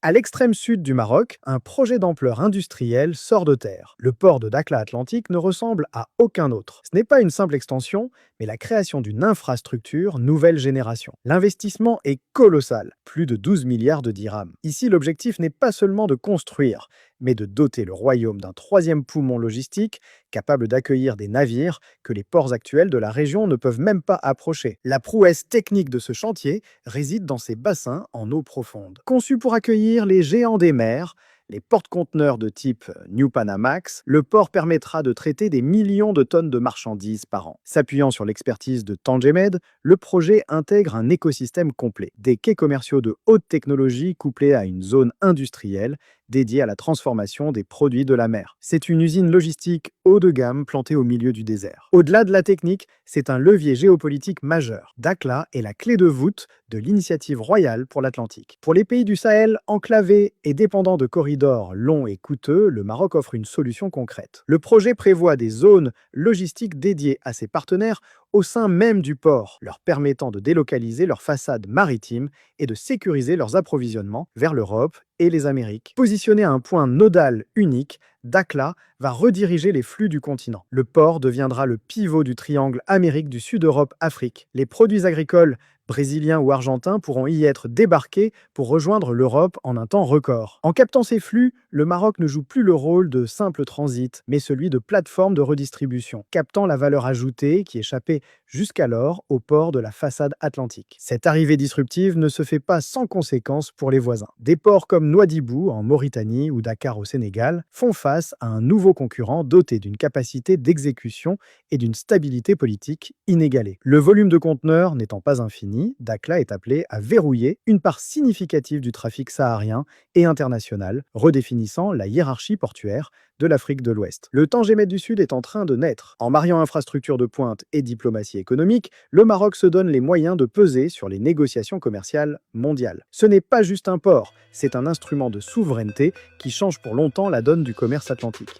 À l'extrême sud du Maroc, un projet d'ampleur industrielle sort de terre. Le port de Dakhla Atlantique ne ressemble à aucun autre. Ce n'est pas une simple extension, mais la création d'une infrastructure nouvelle génération. L'investissement est colossal, plus de 12 milliards de dirhams. Ici, l'objectif n'est pas seulement de construire, mais de doter le royaume d'un troisième poumon logistique capable d'accueillir des navires que les ports actuels de la région ne peuvent même pas approcher. La prouesse technique de ce chantier réside dans ses bassins en eau profonde. Conçu pour accueillir les géants des mers, les porte-conteneurs de type New Panamax, le port permettra de traiter des millions de tonnes de marchandises par an. S'appuyant sur l'expertise de Tangemed, le projet intègre un écosystème complet. Des quais commerciaux de haute technologie couplés à une zone industrielle dédiée à la transformation des produits de la mer. C'est une usine logistique haut de gamme plantée au milieu du désert. Au-delà de la technique, c'est un levier géopolitique majeur. Dakhla est la clé de voûte de l'initiative royale pour l'Atlantique. Pour les pays du Sahel, enclavés et dépendants de corridors longs et coûteux, le Maroc offre une solution concrète. Le projet prévoit des zones logistiques dédiées à ses partenaires au sein même du port, leur permettant de délocaliser leurs façades maritimes et de sécuriser leurs approvisionnements vers l'Europe et les Amériques. Positionné à un point nodal unique, Dakhla va rediriger les flux du continent. Le port deviendra le pivot du triangle Amérique du Sud-Europe-Afrique. Les produits agricoles brésiliens ou argentins pourront y être débarqués pour rejoindre l'Europe en un temps record. En captant ces flux, le Maroc ne joue plus le rôle de simple transit, mais celui de plateforme de redistribution, captant la valeur ajoutée qui échappait jusqu'alors au port de la façade atlantique. Cette arrivée disruptive ne se fait pas sans conséquences pour les voisins. Des ports comme Nouadhibou en Mauritanie ou Dakar au Sénégal font face à un nouveau concurrent doté d'une capacité d'exécution et d'une stabilité politique inégalée. Le volume de conteneurs n'étant pas infini, Dakhla est appelé à verrouiller une part significative du trafic saharien et international, redéfinissant la hiérarchie portuaire de l'Afrique de l'Ouest. Le Tangemet du Sud est en train de naître. En mariant infrastructure de pointe et diplomatie économique, le Maroc se donne les moyens de peser sur les négociations commerciales mondiales. Ce n'est pas juste un port, c'est un instrument de souveraineté qui change pour longtemps la donne du commerce atlantique.